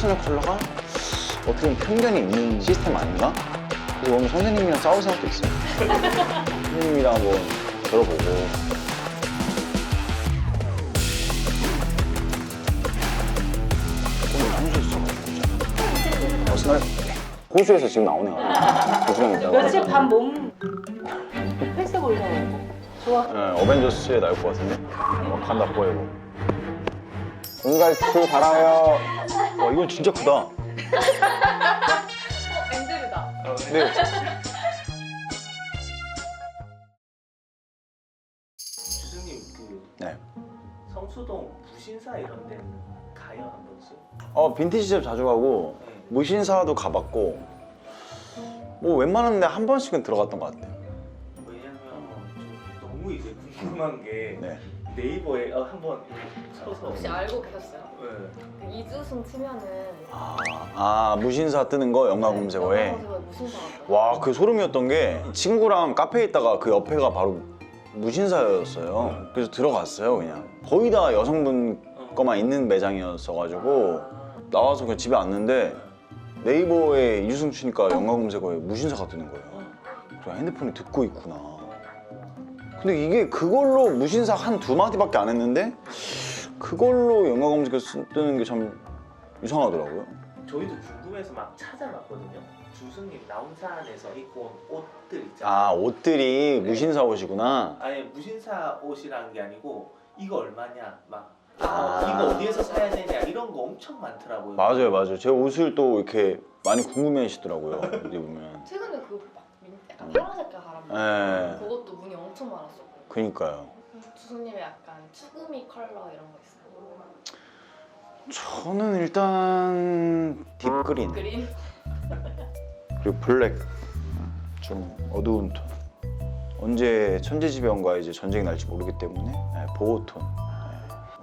퍼스널 컬러가 어떻게 보면 편견이 있는 시스템 아닌가? 그래서 오늘 선생님이랑 싸울 생각도 있어요. 선생님이랑 한번 들어보고. 오늘 향수에서 퍼스널 호수에서 지금 나오네요. 고수랑 있다고. 며칠 밤 몸 회색 올라오고 좋아. 네, 어벤져스에 나올 것 같은데? 와칸다 포에버. 은갈치 달아요. 와, 이건 진짜 크다. 밴드르다. 네. 주승님 그 네. 성수동 부신사 이런 데는 가요 한 번씩? 빈티지샵 자주 가고 네. 무신사도 가봤고 뭐 웬만한 데 한 번씩은 들어갔던 것 같아요. 왜냐면 좀 너무 이제 궁금한 게 네. 네이버에 한번 쳐서 혹시 알고 계셨어요? 네. 그 이주승 치면은 무신사 뜨는 거 영화 검색어에. 검색어에 무신사 같아요. 와, 그 소름이었던 게 친구랑 카페에 있다가 그 옆에가 바로 무신사였어요. 그래서 들어갔어요. 그냥 거의 다 여성분 거만 있는 매장이었어가지고 나와서 그냥 집에 왔는데 네이버에 이주승 치니까 영화 검색어에 무신사가 뜨는 거예요. 그래서 핸드폰에 듣고 있구나. 근데 이게 그걸로 무신사 한 두 마디밖에 안 했는데 그걸로 영화 검색어 뜨는 게 참 이상하더라고요. 저희도 궁금해서 막 찾아봤거든요. 주승님 나온산에서 입고 온 옷들 있잖아요. 옷들이 무신사 옷이구나. 아니 무신사 옷이라는 게 아니고 이거 얼마냐 막 아. 이거 어디에서 사야 되냐 이런 거 엄청 많더라고요. 맞아요. 제 옷을 또 이렇게 많이 궁금해 하시더라고요. 어디 보면. 최근에 그 약간 파란 색깔 바람 네. 그것도 문이 엄청 많았었고. 그니까요. 주승님의 약간 추구미 컬러 이런 거 있어요? 저는 일단 딥그린 그린? 그리고 블랙 좀 어두운 톤. 언제 천재지변과 이제 전쟁이 날지 모르기 때문에 보호톤.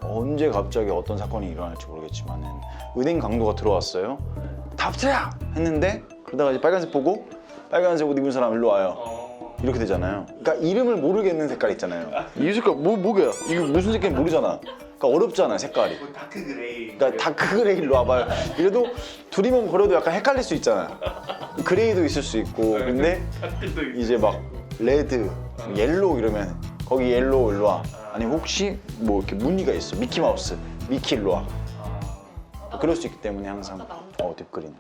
언제 갑자기 어떤 사건이 일어날지 모르겠지만은 은행 강도가 들어왔어요. 답트야 했는데 그러다가 이제 빨간색 보고 빨간색 옷 입은 사람 일로 와요. 이렇게 되잖아요. 그러니까 이름을 모르겠는 색깔 있잖아요. 이 색깔 뭐야? 이게 무슨 색깔인지 모르잖아. 그러니까 어렵잖아요, 색깔이. 뭐 다크 그레이. 그러니까 다크 그레이로 와봐요. 이래도 둘이만 걸어도 약간 헷갈릴 수 있잖아. 그레이도 있을 수 있고. 근데 다크도 이제 막 레드, 옐로우 이러면 거기 옐로우 일로 와. 아니 혹시 뭐 이렇게 무늬가 있어. 미키 마우스, 미키 일로 와. 그럴 수 있기 때문에 항상 딥그린.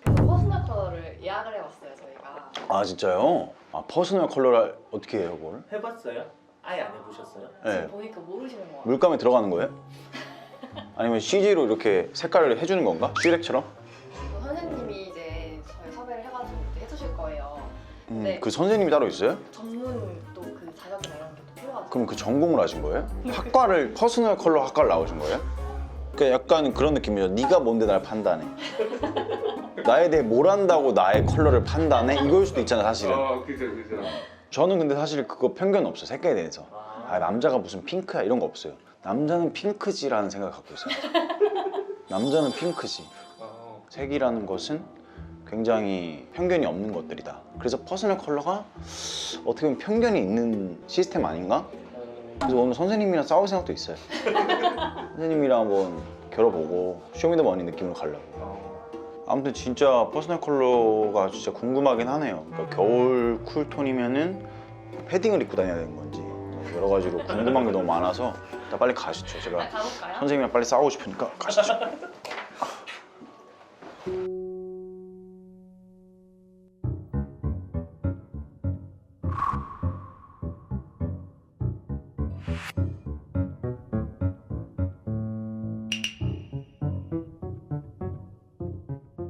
퍼스널 컬러를 예약을 해봤어요 저희가. 아 진짜요? 퍼스널 컬러를 어떻게 해요, 그걸? 해봤어요? 아예 안 해보셨어요? 네. 보니까 모르시는 거 같아요. 물감에 들어가는 거예요? 아니면 CG로 이렇게 색깔을 해주는 건가? 슈렉처럼? 선생님이 이제 저희 섭외를 해가지고 해주실 거예요. 네. 그 선생님이 따로 있어요? 전문 또 그 자격이나 이런 게 또 필요하죠. 그럼 그 전공을 하신 거예요? 학과를 퍼스널 컬러 학과를 나오신 거예요? 그러니까 약간 그런 느낌이죠. 네가 뭔데 날 판단해? 나에 대해 뭘 안다고 나의 컬러를 판단해? 이걸 수도 있잖아 사실은. 그죠. 저는 근데 사실 그거 편견 없어요. 색깔에 대해서. 남자가 무슨 핑크야 이런 거 없어요. 남자는 핑크지라는 생각을 갖고 있어요. 남자는 핑크지. 색이라는 것은 굉장히 편견이 없는 것들이다. 그래서 퍼스널 컬러가 어떻게 보면 편견이 있는 시스템 아닌가? 그래서 오늘 선생님이랑 싸울 생각도 있어요. 선생님이랑 한번 겨뤄보고 쇼미더머니 느낌으로 가려고. 아무튼 진짜 퍼스널 컬러가 진짜 궁금하긴 하네요. 그러니까 겨울 쿨톤이면은 패딩을 입고 다녀야 되는 건지 여러 가지로 궁금한 게 너무 많아서 일단 빨리 가시죠. 제가 가볼까요? 선생님이랑 빨리 싸우고 싶으니까 가시죠.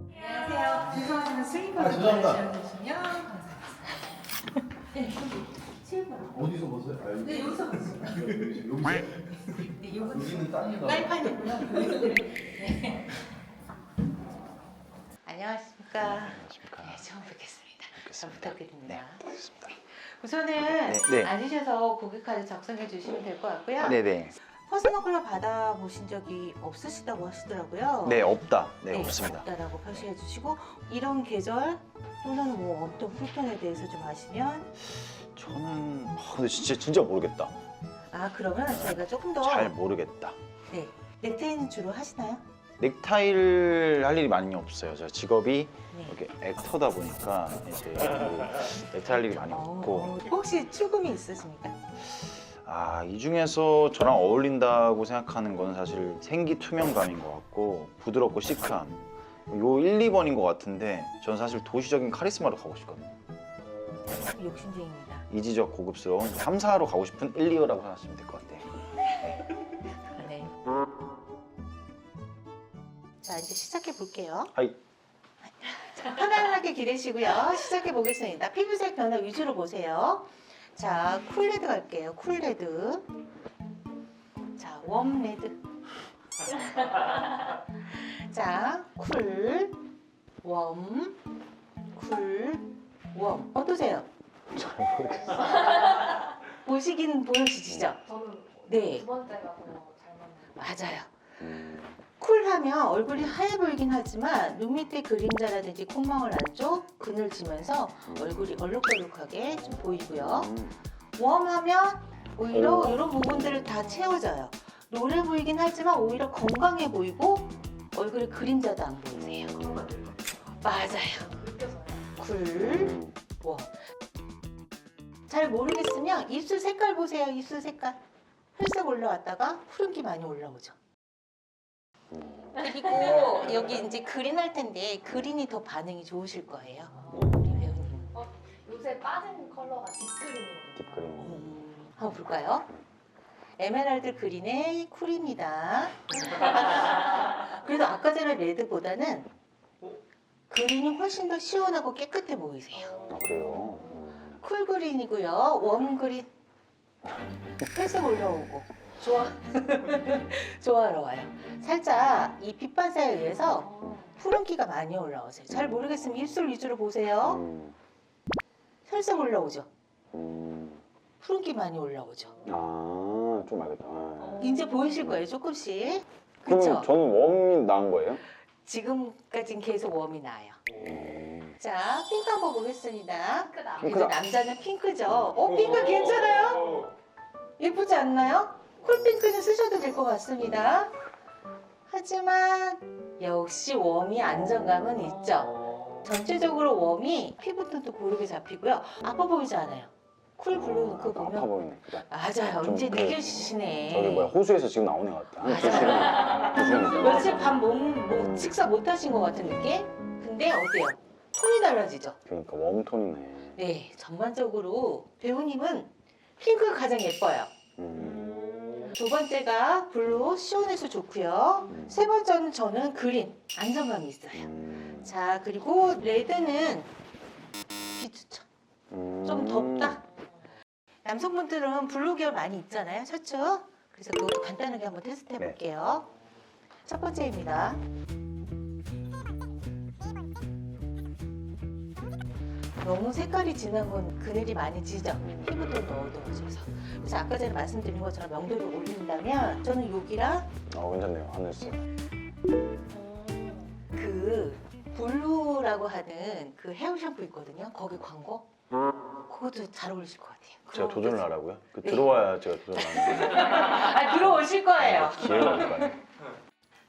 안녕하세요. 죄송하지만 슬리퍼를 죄송합니다. 주시면 감사하겠습니다. 네, 슬리퍼. 어디서 벗어요? 아, 여기. 네, 여기서 보세요. 여기서? 네, 요거 여기는 땅이다. 빨판이고요. 네. 안녕하십니까. 네, 처음 뵙겠습니다. 잘 부탁드립니다. 알겠습니다. 우선은 네. 앉으셔서 고객카드 작성해 주시면 될 것 같고요. 네네. 퍼스널 컬러 받아보신 적이 없으시다고 하시더라고요. 네, 없다. 네, 없습니다. 없다라고 표시해 주시고 이런 계절 또는 뭐 어떤 쿨톤에 대해서 좀 아시면 저는 근데 진짜 모르겠다. 그러면 저희가 조금 더 잘 모르겠다. 네, 넥타이는 주로 하시나요? 넥타이를 할 일이 많이 없어요. 제가 직업이 네. 이렇게 액터다 보니까 이제 그 넥타이 할 일이 많이 없고 혹시 출금이 있으십니까? 이 중에서 저랑 어울린다고 생각하는 건 사실 생기 투명감인 것 같고 부드럽고 시크함 요 1, 2번인 것 같은데 저는 사실 도시적인 카리스마로 가고 싶거든요. 욕심쟁입니다. 이지적 고급스러운 3, 4로 가고 싶은 1, 2호라고 생각하시면 될 것 같아요. 네. 자, 이제 시작해 볼게요. 하이. 자, 편안하게 기대시고요. 시작해 보겠습니다. 피부색 변화 위주로 보세요. 자, 쿨레드 갈게요. 쿨레드. 자, 웜레드. 자, 쿨, 웜, 쿨, 웜. 어떠세요? 잘 모르겠어요. 보시긴 보여지시죠? 저는 네. 두 번째가 더 잘 맞는 맞아요. 쿨하면 얼굴이 하얘 보이긴 하지만 눈 밑에 그림자라든지 콧망울 안쪽 그늘지면서 얼굴이 얼룩덜룩하게 좀 보이고요. 웜하면 오히려 이런 부분들을 다 채워져요. 노래 보이긴 하지만 오히려 건강해 보이고 얼굴에 그림자도 안 보이세요. 맞아요. 느껴져요. 쿨, 웜. 잘 모르겠으면 입술 색깔 보세요. 입술 색깔. 혈색 올라왔다가 푸른기 많이 올라오죠. 그리고 여기 이제 그린 할 텐데 그린이 더 반응이 좋으실 거예요. 우리 배우님. 요새 빠진 컬러가 딥그린이거든요. 딥그린. 한번 볼까요? 에메랄드 그린의 쿨입니다. 그래도 아까 전에 레드보다는 그린이 훨씬 더 시원하고 깨끗해 보이세요. 그래요? 쿨 그린이고요. 웜 그린. 혈색 올라오고. 좋아하러 와요. 살짝 이 빛 반사에 의해서 푸른기가 많이 올라오세요. 잘 모르겠으면 입술 위주로 보세요. 혈색 올라오죠. 푸른기 많이 올라오죠. 좀 알겠다. 이제 보이실 거예요, 조금씩. 그럼 그렇죠? 저는 웜이 나은 거예요? 지금까지는 계속 웜이 나요. 자, 핑크 한번 보겠습니다. 핑크다. 그래도 남자는 핑크죠. 핑크 괜찮아요? 예쁘지 않나요? 쿨핑크는 쓰셔도 될 것 같습니다. 하지만 역시 웜이 안정감은 있죠. 전체적으로 웜이 피부톤도 고르게 잡히고요. 아파 보이지 않아요. 쿨 블루 그 아파 보면 보이네. 그래. 맞아요. 좀 이제 그- 느껴지시네. 저기 뭐야 호수에서 지금 나온 애 같다. 맞아요. 며칠 밤 음. 식사 못 하신 것 같은 느낌? 근데 어때요? 톤이 달라지죠? 그러니까 웜톤이네. 네, 전반적으로 배우님은 핑크가 가장 예뻐요. 두 번째가 블루 시원해서 좋고요. 세 번째는 저는 그린 안정감이 있어요. 자, 그리고 레드는 비추천. 좀 덥다. 남성분들은 블루 계열 많이 입잖아요, 셔츠. 그래서 그것도 간단하게 한번 테스트 해볼게요. 첫 번째입니다. 너무 색깔이 진한 건 그늘이 많이 지죠. 피부도 어두워져서. 그래서 아까 전에 말씀드린 것처럼 명도를 올린다면 저는 여기랑 괜찮네요. 하늘색. 그 블루라고 하는 그 헤어 샴푸 있거든요. 거기 광고. 그것도 잘 어울리실 것 같아요. 제가 그거 도전을 하라고요? 그 네. 들어와야 제가 도전을 하는 들어오실 거예요. 기회가 올까요?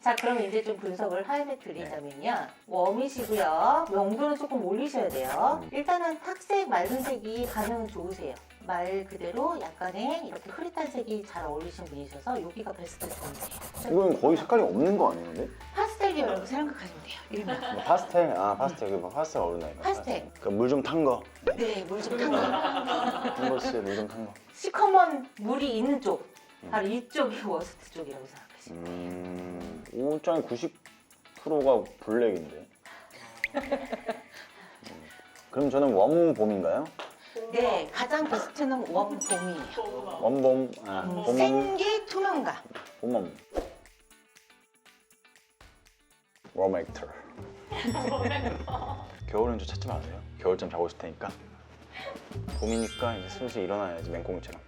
자, 그럼 이제 좀 분석을 하해 드리자면요. 웜이시고요. 명도는 조금 올리셔야 돼요. 일단은 탁색, 맑은 색이 반응은 좋으세요. 말 그대로 약간의 이렇게 흐릿한 색이 잘 어울리신 분이셔서 여기가 베스트 톤이에요. 이건 거의 색깔이 없는 거 아니에요? 근데? 파스텔 계열이라고 생각하시면 돼요. 일명. 뭐 파스텔? 파스텔. 그 파스텔 어울리나요? 파스텔. 물 좀 탄 거. 네, 물 좀 탄 거. 한 번씩 물 좀 탄 거. 시커먼 물이 있는 쪽. 바로 이쪽이 워스트 쪽이라고 생각하시면 돼요. 옷장의 90%가 블랙인데. 그럼 저는 웜봄인가요? 네, 가장 베스트는 웜봄이에요. 웜봄. 봄봄. 생기 투명감. 봄봄. 웜 액터. 겨울엔 좀 찾지 마세요. 겨울잠 자고 있을 테니까. 봄이니까 이제 슬슬 일어나야지 맹꽁이처럼.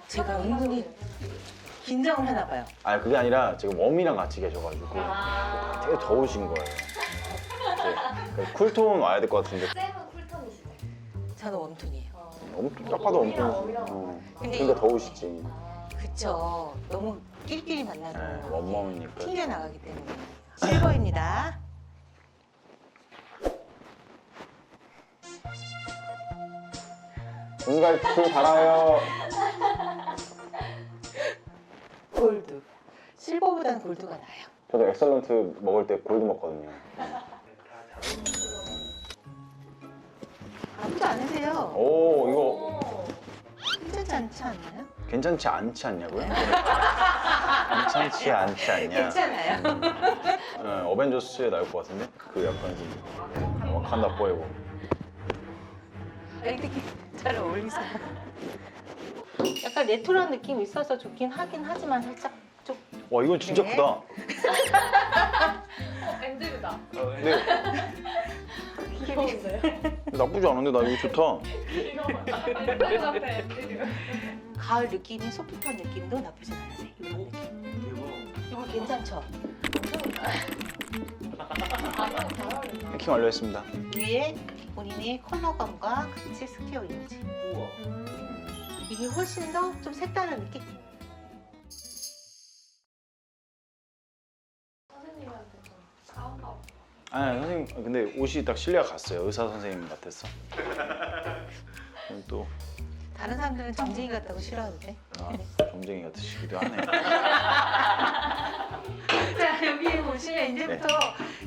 제가 은근히 긴장을 하나 봐요. 그게 아니라 지금 웜이랑 같이 계셔가지고 되게 더우신 거예요. 네. 쿨톤 와야 될 것 같은데 쌤은 쿨톤이시네. 저는 웜톤이에요. 딱 봐도 웜이랑 웜톤. 웜이랑 근데 그러니까 더우시지. 그쵸. 너무 끼리끼리 만나도 네, 원몸이니까. 튕겨 나가기 때문에. 실버입니다. 은갈치 달아요. 골드. 실버보다는 골드가 나아요. 저도 엑설런트 먹을 때 골드 먹거든요. 나쁘지 않으세요. 오 이거 오. 괜찮지 않지 않나요? 괜찮지 않지 않냐고요? 괜찮지 않지 않냐? 괜찮아요. 네, 어벤져스에 나올 것 같은데? 그 약간 좀 와칸다 포에버. 되게 잘 어울리세요. 약간 레트로한 느낌이 있어서 좋긴 하긴 하지만 살짝 좀 와 이건 진짜 네. 크다. 앤드류다. 근데 귀여운데요? 나쁘지 않은데 나 이거 좋다. 이거 맞다. 앤드류 앞에 앤드류. 가을 느낌이 소프트한 느낌도 나쁘진 않으세요. 이런 느낌. 이거 괜찮죠? 아, 잘 어울린다. 해킹 완료했습니다. 위에 본인의 컬러감과 같이 스퀘어 이미지. 우와. 이게 훨씬 더 좀 색다른 느낌? 선생님한테 좀 싸운가 봐. 아니 선생님 근데 옷이 딱 신뢰가 갔어요. 의사 선생님 같았어. 또 다른 사람들은 점쟁이 같다고 싫어하는데. 점쟁이 같으시기도 하네. 자, 여기 보시면 이제부터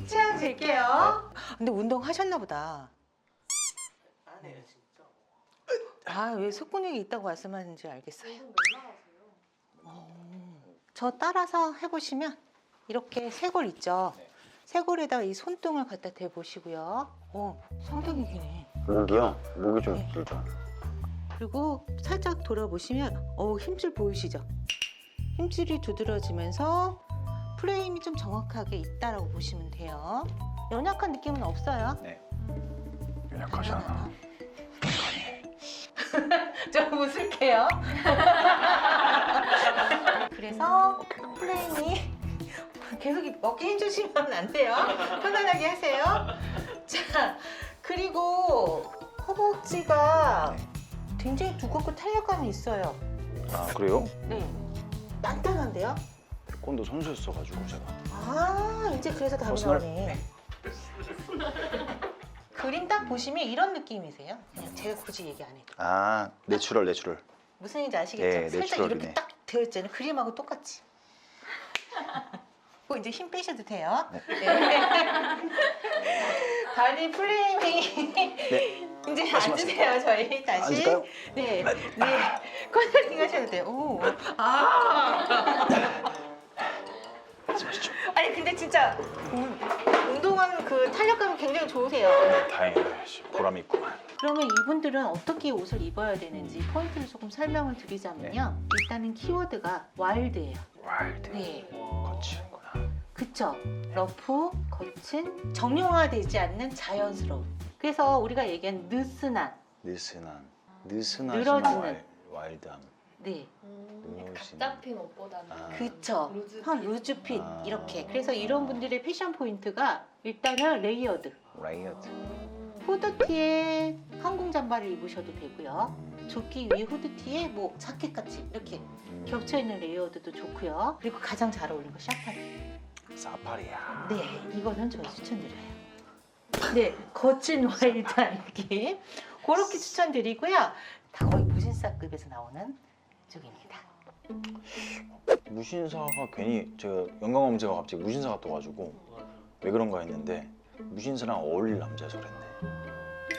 취향 잴게요. 근데 운동 하셨나 보다. 안 해요 진짜. 아, 왜 속근육이 있다고 말씀하는지 알겠어요. 요즘 맨날 하세요. 저 따라서 해보시면 이렇게 쇄골 있죠? 네. 쇄골에다가 이 손등을 갖다 대보시고요. 오, 상당히 기네. 목이요? 목이 좀 네. 길죠. 그리고 살짝 돌아보시면 힘줄 보이시죠? 힘줄이 두드러지면서 프레임이 좀 정확하게 있다라고 보시면 돼요. 연약한 느낌은 없어요. 네. 연약하잖아. 좀 웃을게요. 그래서 프레임이 계속 어깨 힘주시면 안 돼요. 편안하게 하세요. 자, 그리고 허벅지가 굉장히 두껍고 탄력감이 있어요. 아 그래요? 네, 단단한데요? 태권도 선수였어가지고 제가. 아, 이제 그래서 답이 퍼스널? 나오네. 그림 딱 보시면 이런 느낌이세요. 그냥 제가 굳이 얘기 안 해도. 아 내추럴. 무슨 얘기인지 아시겠죠? 네, 살짝 내추럴이네. 이렇게 딱 되어 있잖아요. 그림하고 똑같이. 그 이제 힘 빼셔도 돼요. 네. 네. 바디 프레임이 네. 이제 말씀하세요. 앉으세요. 저희 다시. 앉을까요? 네, 컨설팅 하셔도 돼요. 오, 아. 말씀하시죠. 아니 근데 진짜 운동하는 그 탄력감이 굉장히 좋으세요. 다행이다. 보람 있구만. 그러면 이분들은 어떻게 옷을 입어야 되는지 포인트를 조금 설명을 드리자면요. 일단은 키워드가 와일드예요. 와일드. 네, 거치는구나. 그쵸? 러프, 거친, 정형화되지 않는 자연스러움. 그래서 우리가 얘기한 느슨한, 느슨한 늘어지는. 와일드함. 네, 각 잡힌 옷보다는 아. 그쵸? 루즈 한 루즈핏 아. 이렇게. 그래서 이런 분들의 패션 포인트가 일단은 레이어드. 라이어드. 후드티에 항공 잠바를 입으셔도 되고요. 조끼 위에 후드티에 뭐 자켓 같이 이렇게 겹쳐 있는 레이어드도 좋고요. 그리고 가장 잘 어울리는 거 샤파리. 사파리야. 네, 이거는 저희 추천드려요. 네, 거친 와일드한 느낌. 그렇게 추천드리고요. 다 거의 무신사급에서 나오는 쪽입니다. 무신사가 괜히 제가 영광검색가 갑자기 무신사가 떠가지고 왜 그런가 했는데 무신사랑 어울릴 남자여서 그랬네.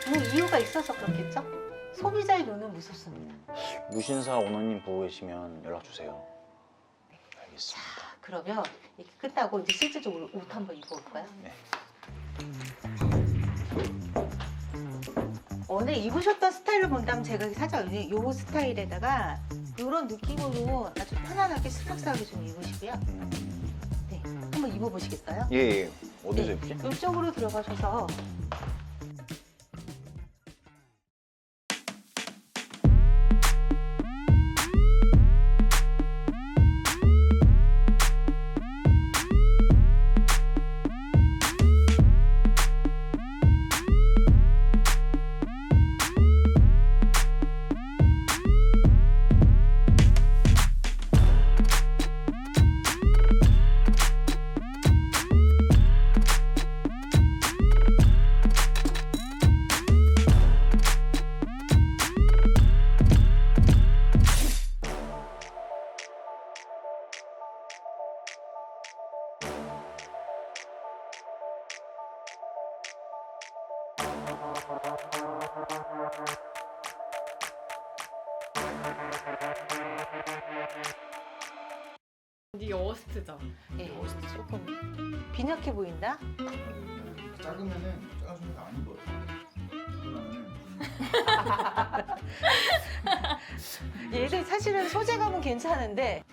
뭐 이유가 있어서 그렇겠죠? 소비자의 눈은 무섭습니다. 무신사 오너님 보고 계시면 연락 주세요. 알겠습니다. 그러면 이렇게 끝나고 이제 실질적으로 옷 한번 입어볼까요? 네. 오늘 입으셨던 스타일을 본다면 제가 살짝 이 스타일에다가 이런 느낌으로 아주 편안하게 스박스하게 좀 입으시고요. 네, 한번 입어보시겠어요? 예. 어디서 네, 입지? 이쪽으로 들어가셔서 이게 워스트죠. 예, 조금 빈약해 보인다. 작으면은 작아지면 안 입어요. 그러면은 얘들 사실은 소재감은 괜찮은데